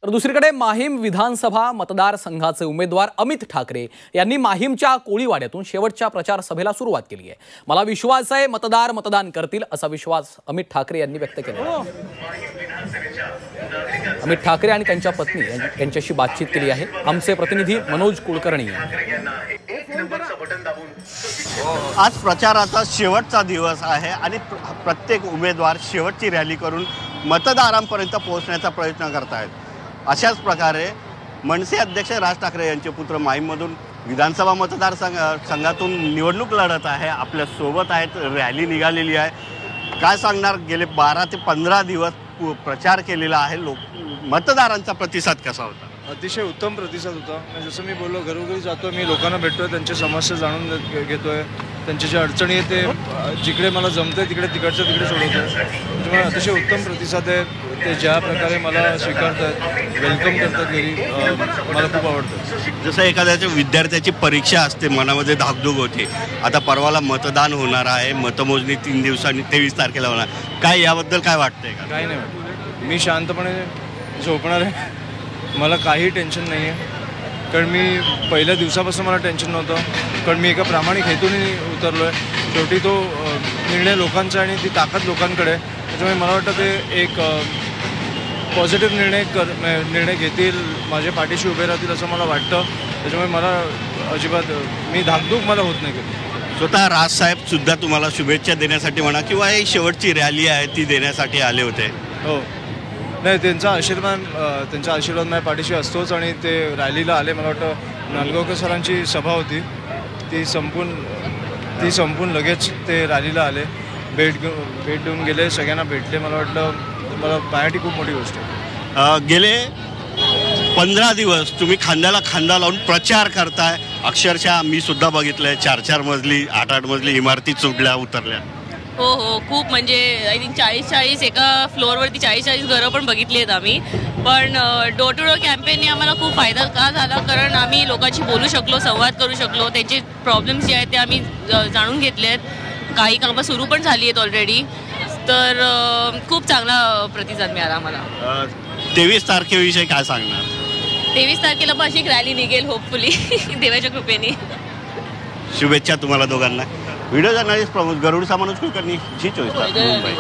तर दुसरीकडे माहीम विधानसभा मतदारसंघाचे उमेदवार अमित ठाकरे यांनी माहीमच्या कोळीवाड्यातून शेवटच्या प्रचार सभेला सुरुवात केली आहे। मला विश्वास आहे मतदार मतदान करतील असा विश्वास अमित ठाकरे यांनी व्यक्त केला। अमित ठाकरे आणि त्यांच्या पत्नी यांच्याशी बातचीत केली आहे आमचे प्रतिनिधी मनोज कुलकर्णी। आज प्रचाराचा शेवटचा दिवस आहे आणि प्रत्येक उमेदवार शेवटची रॅली करून मतदारांपर्यंत पोहोचण्याचा प्रयत्न करत आहेत। अशाच प्रकारे मनसे अध्यक्ष राज ठाकरे यांचे पुत्र माहीममधून विधानसभा मतदारसंघातून निवडणूक लढत आहे। आपल्या सोबत आहेत, रॅली निघालेली आहे। काय सांगणार, गेले 12 ते 15 दिवस प्रचार केलेला आहे, मतदारांचा प्रतिसाद कसा होता? अतिशय उत्तम प्रतिसाद होता। जसं मी बोललो, घरोघरी जातो मी, लोकांना भेटतोय, त्यांच्या समस्या जाणून घेतोय, त्यांच्या ज्या अडचणी आहेत ते जिकडे मला जमतंय तिकडे तिकडच्या तिकडे सोडवतोय। त्यामुळे अतिशय उत्तम प्रतिसाद आहे। ते ज्या प्रकारे मला स्वीकारतात, वेलकम करतात घरी, मला खूप आवडतं। जसं एखाद्याच्या विद्यार्थ्याची परीक्षा असते, मनामध्ये धाकधूक होते, आता परवाला मतदान होणार आहे, मतमोजणी 3 दिवसांनी 23 तारखेला होणार, काय याबद्दल काय वाटतंय का? काही नाही वाटत, मी शांतपणे झोपणार आहे, मला काही टेन्शन नाही आहे। कारण मी पहिल्या दिवसापासून मला टेन्शन नव्हतं, कारण मी एका प्रामाणिक हेतूने उतरलो आहे। शेवटी तो निर्णय लोकांचा आणि ती ताकद लोकांकडे, त्याच्यामुळे मला वाटतं ते एक पॉझिटिव्ह निर्णय घेतील, माझ्या पाठीशी उभे राहतील असं मला वाटतं। त्याच्यामुळे मला अजिबात मी धाकधूक मला होत नाही कधी। स्वतः राजसाहेब सुद्धा तुम्हाला शुभेच्छा देण्यासाठी म्हणा किंवा ही शेवटची रॅली आहे ती देण्यासाठी आले होते? हो, नाही, त्यांचा आशीर्वाद माझ्या पाठीशी असतोच आणि ते रॅलीला आले। मला वाटतं नांदगावकर सरांची सभा होती, ती संपून लगेच ते रॅलीला आले, भेट देऊन गेले, सगळ्यांना भेटले। मला वाटलं मला माझ्यासाठी खूप मोठी गोष्ट आहे। गेले 15 दिवस तुम्ही खांद्याला खांदा लावून प्रचार करताय। अक्षरशः मी सुद्धा बघितलंय, 4-4 मजली 8-8 मजली इमारती चुडल्या उतरल्या। हो, खूप, म्हणजे आय थिंक 40-40 एका फ्लोअरवरती 40-40 घरं पण बघितली आहेत आम्ही। पण डोर टू डोर कॅम्पेनने आम्हाला खूप फायदा का झाला, कारण आम्ही लोकांशी बोलू शकलो, संवाद करू शकलो, त्यांचे प्रॉब्लेम्स जे आहेत ते आम्ही जाणून घेतले आहेत। काही कामं सुरू पण झाली आहेत ऑलरेडी, तर खूप चांगला प्रतिसाद मिळाला आम्हाला। 23 तारखेविषयी काय सांगणार? 23 तारखेला पण अशी एक रॅली निघेल होपफुली देवाच्या कृपेने। शुभेच्छा तुम्हाला दोघांना। व्हिडिओ जर्नलिस्ट प्रमोद गरुड, मनोज कुलकर्णी, जी 24 तास, मुंबई।